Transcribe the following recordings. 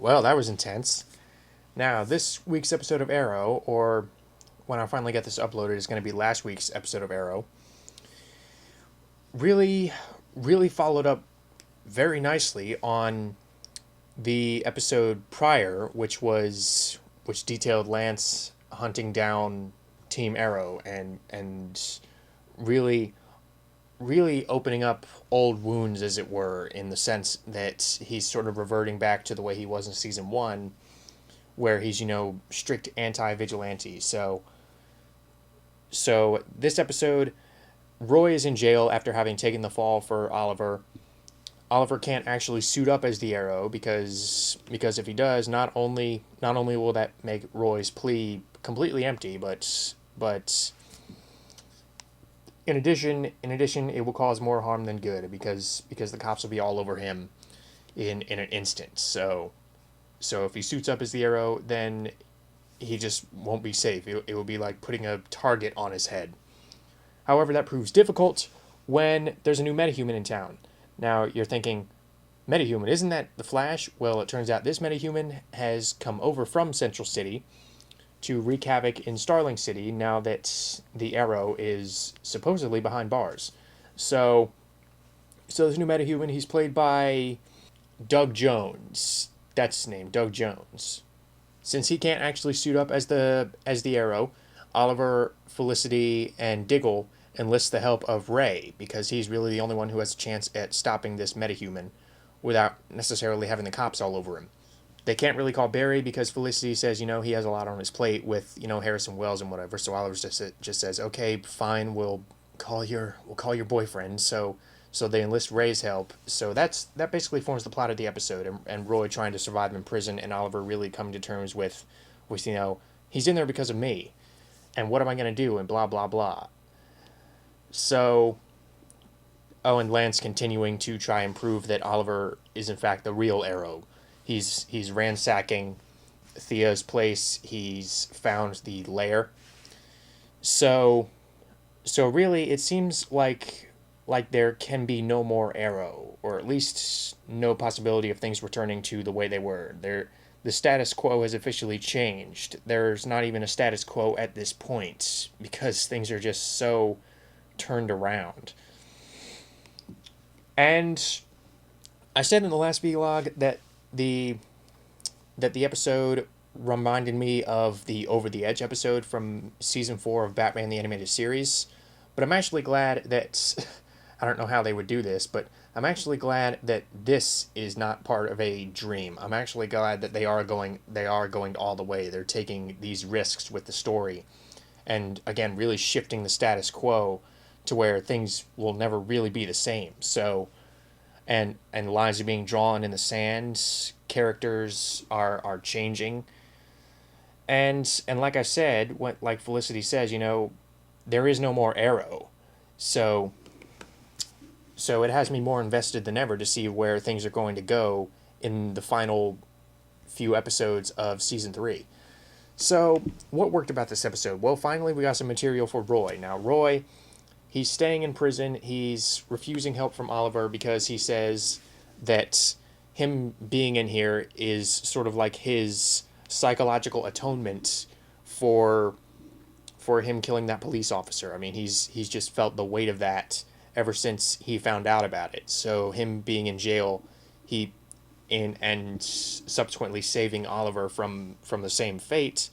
Well, that was intense. Now, this week's episode of Arrow, or when I finally get this uploaded, is going to be last week's episode of Arrow, really, really followed up very nicely on the episode prior, which detailed Lance hunting down Team Arrow and really really opening up old wounds, as it were, in the sense that he's sort of reverting back to the way he was in season one, where he's strict anti-vigilante. So this episode, Roy is in jail after having taken the fall for Oliver. Oliver can't actually suit up as the Arrow because if he does, not only will that make Roy's plea completely empty, but in addition, it will cause more harm than good because the cops will be all over him in an instant. So if he suits up as the Arrow, then he just won't be safe. It will be like putting a target on his head. However, that proves difficult when there's a new metahuman in town. Now you're thinking, metahuman, isn't that the Flash? Well, it turns out this metahuman has come over from Central City to wreak havoc in Starling City now that the Arrow is supposedly behind bars. So this new metahuman, he's played by Doug Jones. That's his name, Doug Jones. Since he can't actually suit up as the Arrow, Oliver, Felicity, and Diggle enlist the help of Ray because he's really the only one who has a chance at stopping this metahuman without necessarily having the cops all over him. They can't really call Barry because Felicity says, he has a lot on his plate with, Harrison Wells and whatever. So Oliver just says, okay, fine, we'll call your boyfriend. So they enlist Ray's help. So that basically forms the plot of the episode, and Roy trying to survive in prison, and Oliver really coming to terms with he's in there because of me, and what am I gonna do, and blah blah blah. So, and Lance continuing to try and prove that Oliver is in fact the real Arrow. He's ransacking Thea's place. He's found the lair. So really, it seems like there can be no more Arrow, or at least no possibility of things returning to the way they were. The status quo has officially changed. There's not even a status quo at this point because things are just so turned around. And I said in the last vlog that the episode reminded me of the Over the Edge episode from season 4 of Batman the Animated Series. But I'm actually glad that I don't know how they would do this, but I'm actually glad that this is not part of a dream. I'm actually glad that they are going all the way. They're taking these risks with the story and again really shifting the status quo to where things will never really be the same. So and lines are being drawn in the sand, characters are changing. And like I said, like Felicity says, there is no more Arrow. So it has me more invested than ever to see where things are going to go in the final few episodes of season 3. So what worked about this episode? Well, finally we got some material for Roy. Now Roy, he's staying in prison. He's refusing help from Oliver because he says that him being in here is sort of like his psychological atonement for him killing that police officer. I mean, he's just felt the weight of that ever since he found out about it. So him being in jail, and subsequently saving Oliver from the same fate,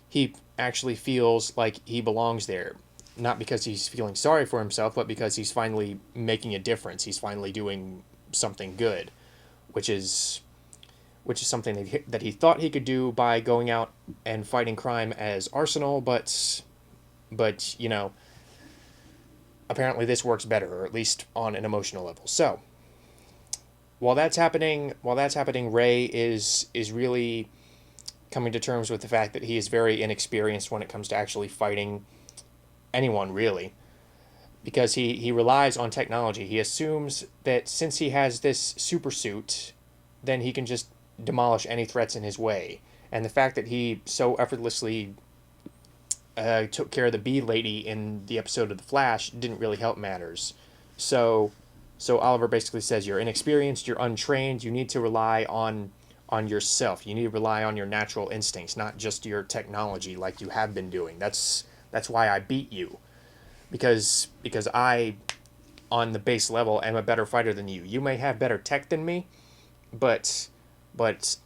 he actually feels like he belongs there. Not because he's feeling sorry for himself, but because he's finally making a difference. He's finally doing something good, which is something that he thought he could do by going out and fighting crime as Arsenal, but apparently this works better, or at least on an emotional level. So while that's happening, Ray is really coming to terms with the fact that he is very inexperienced when it comes to actually fighting anyone, really, because he relies on technology. He assumes that since he has this super suit, then he can just demolish any threats in his way. And the fact that he so effortlessly took care of the bee lady in the episode of The Flash didn't really help matters. So Oliver basically says, you're inexperienced, you're untrained, you need to rely on on yourself. You need to rely on your natural instincts, not just your technology like you have been doing. That's why I beat you, because I, on the base level, am a better fighter than you. You may have better tech than me, but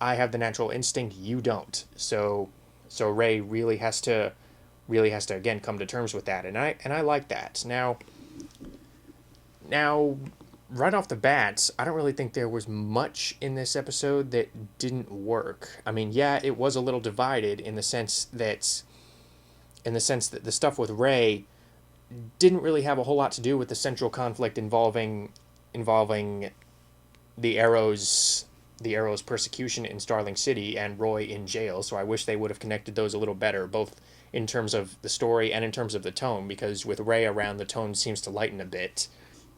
I have the natural instinct. You don't. So Ray really has to again come to terms with that, and I like that. Now, right off the bat, I don't really think there was much in this episode that didn't work. I mean, yeah, it was a little divided in the sense that the stuff with Ray didn't really have a whole lot to do with the central conflict involving the Arrow's persecution in Starling City and Roy in jail. So I wish they would have connected those a little better, both in terms of the story and in terms of the tone, because with Ray around, the tone seems to lighten a bit.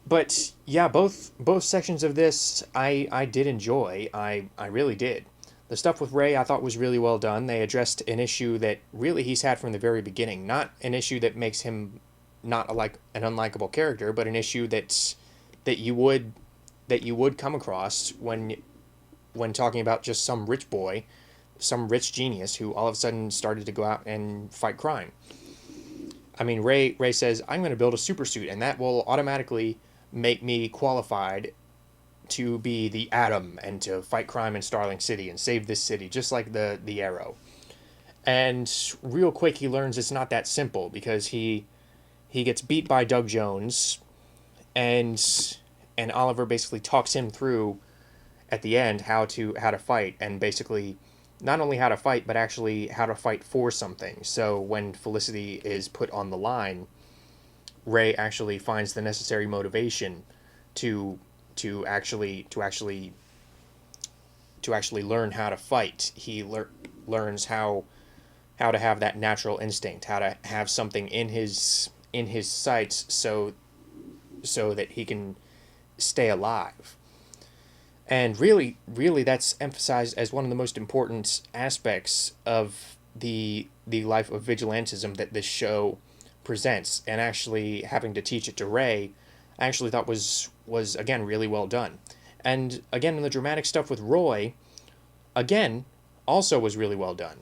But yeah, both sections of this I did enjoy. I really did. The stuff with Ray I thought was really well done. They addressed an issue that really he's had from the very beginning. Not an issue that makes him not like an unlikable character, but an issue that you would come across when talking about just some rich boy, some rich genius who all of a sudden started to go out and fight crime. I mean, Ray says, I'm going to build a super suit, and that will automatically make me qualified to be the Atom and to fight crime in Starling City and save this city, just like the Arrow. And real quick, he learns it's not that simple, because he gets beat by Doug Jones, and Oliver basically talks him through at the end how to fight, and basically not only how to fight, but actually how to fight for something. So when Felicity is put on the line, Ray actually finds the necessary motivation to actually learn how to fight. He learns how to have that natural instinct, how to have something in his sights so that he can stay alive. And really, that's emphasized as one of the most important aspects of the life of vigilantism that this show presents. And actually having to teach it to Ray, I actually thought was again really well done. And again, in the dramatic stuff with Roy, again, also was really well done.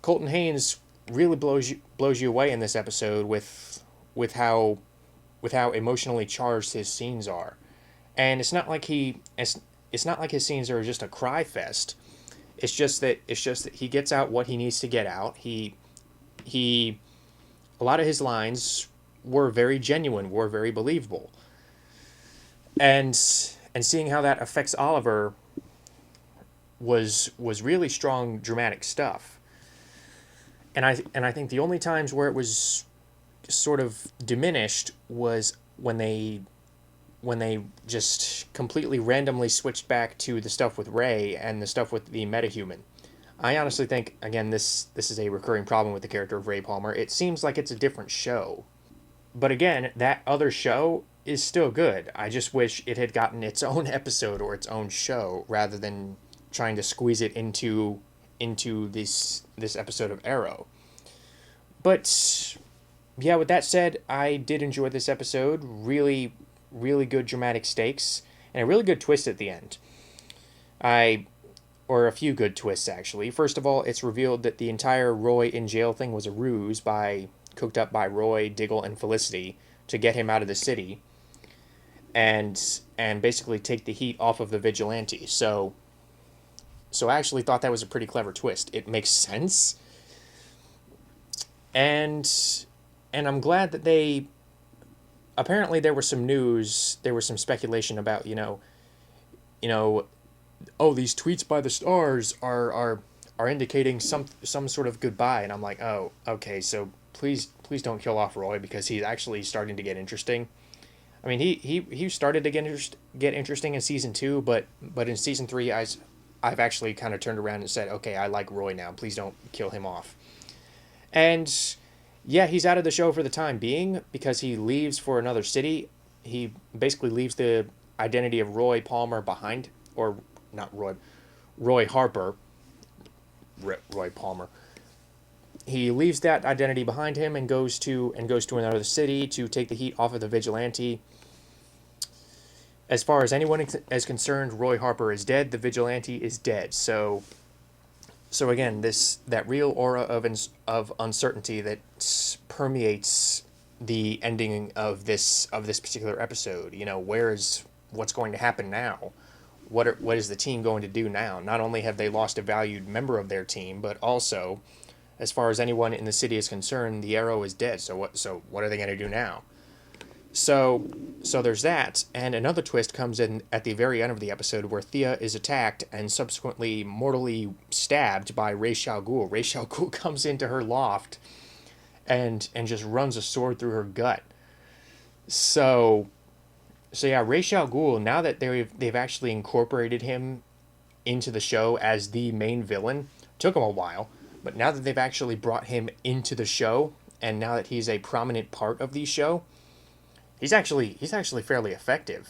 Colton Haynes really blows you away in this episode with how emotionally charged his scenes are. And it's not like his scenes are just a cry fest. It's just that he gets out what he needs to get out. He a lot of his lines were very genuine, were very believable. And seeing how that affects Oliver was really strong dramatic stuff. And I think the only times where it was sort of diminished was when they just completely randomly switched back to the stuff with Ray and the stuff with the metahuman. I honestly think, again, this is a recurring problem with the character of Ray Palmer. It seems like it's a different show. But again, that other show is still good. I just wish it had gotten its own episode or its own show rather than trying to squeeze it into this episode of Arrow. But yeah, with that said, I did enjoy this episode. Really, really good dramatic stakes and a really good twist at the end. Or a few good twists, actually. First of all, it's revealed that the entire Roy in jail thing was a ruse cooked up by Roy, Diggle, and Felicity to get him out of the city and basically take the heat off of the vigilante. So I actually thought that was a pretty clever twist. It makes sense. And I'm glad that apparently there was some speculation about, oh, these tweets by the stars are indicating some sort of goodbye, and I'm like, oh, okay, so please don't kill off Roy, because he's actually starting to get interesting. I mean, he started to get interesting in season 2, but in season 3, I've actually kind of turned around and said, okay, I like Roy now. Please don't kill him off. And yeah, he's out of the show for the time being because he leaves for another city. He basically leaves the identity of Roy Palmer behind, or not Roy Harper. Roy Palmer. He leaves that identity behind him and goes to another city to take the heat off of the vigilante. As far as anyone is concerned, Roy Harper is dead. The vigilante is dead. So again, this that real aura of uncertainty that permeates the ending of this particular episode. You know, what's going to happen now? What is the team going to do now? Not only have they lost a valued member of their team, but also, as far as anyone in the city is concerned, the Arrow is dead. So what are they going to do now? So there's that, and another twist comes in at the very end of the episode where Thea is attacked and subsequently mortally stabbed by Ra's al Ghul. Ra's al Ghul comes into her loft and just runs a sword through her gut. So yeah, Ra's al Ghul, now that they've actually incorporated him into the show as the main villain, took him a while, but now that they've actually brought him into the show, and now that he's a prominent part of the show, he's actually fairly effective.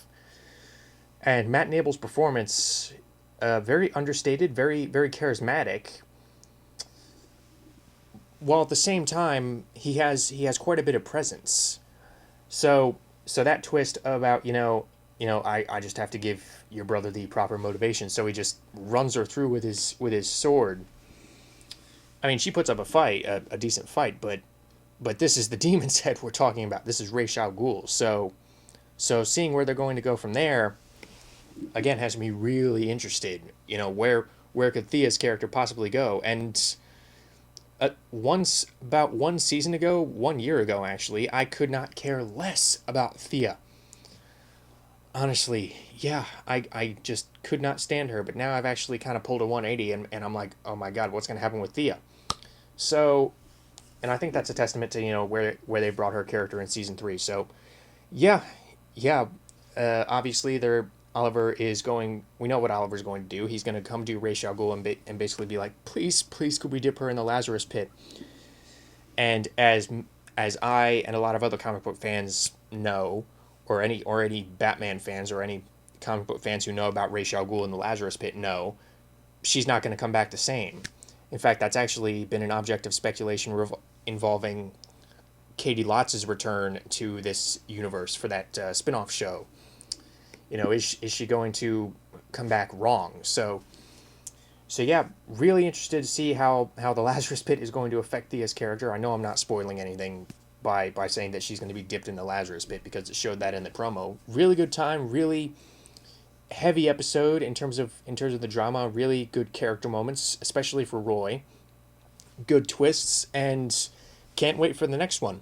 And Matt Nable's performance, very understated, very very charismatic, while at the same time he has quite a bit of presence. So that twist about I just have to give your brother the proper motivation, so he just runs her through with his sword. I mean, she puts up a fight, a decent fight, but this is the demon's head we're talking about. This is Ra's al Ghul. So seeing where they're going to go from there, again, has me really interested. Where could Thea's character possibly go? And once, about 1 season ago, 1 year ago actually, I could not care less about Thea. Honestly, yeah, I just could not stand her. But now I've actually kind of pulled a 180, and I'm like, oh my god, what's going to happen with Thea? So, and I think that's a testament to where they brought her character in season 3. So yeah, yeah. Obviously, Oliver is going. We know what Oliver's going to do. He's going to come to Ra's al Ghul and basically be like, please, please, could we dip her in the Lazarus pit? And as I and a lot of other comic book fans know, or any Batman fans or any comic book fans who know about Ra's al Ghul in the Lazarus pit know, she's not going to come back the same. In fact, that's actually been an object of speculation involving Katie Lotz's return to this universe for that spin-off show. Is she going to come back wrong? So yeah, really interested to see how the Lazarus Pit is going to affect Thea's character. I know I'm not spoiling anything by saying that she's going to be dipped in the Lazarus Pit, because it showed that in the promo. Really good time, really heavy episode in terms of the drama. Really good character moments, especially for Roy. Good twists, and can't wait for the next one.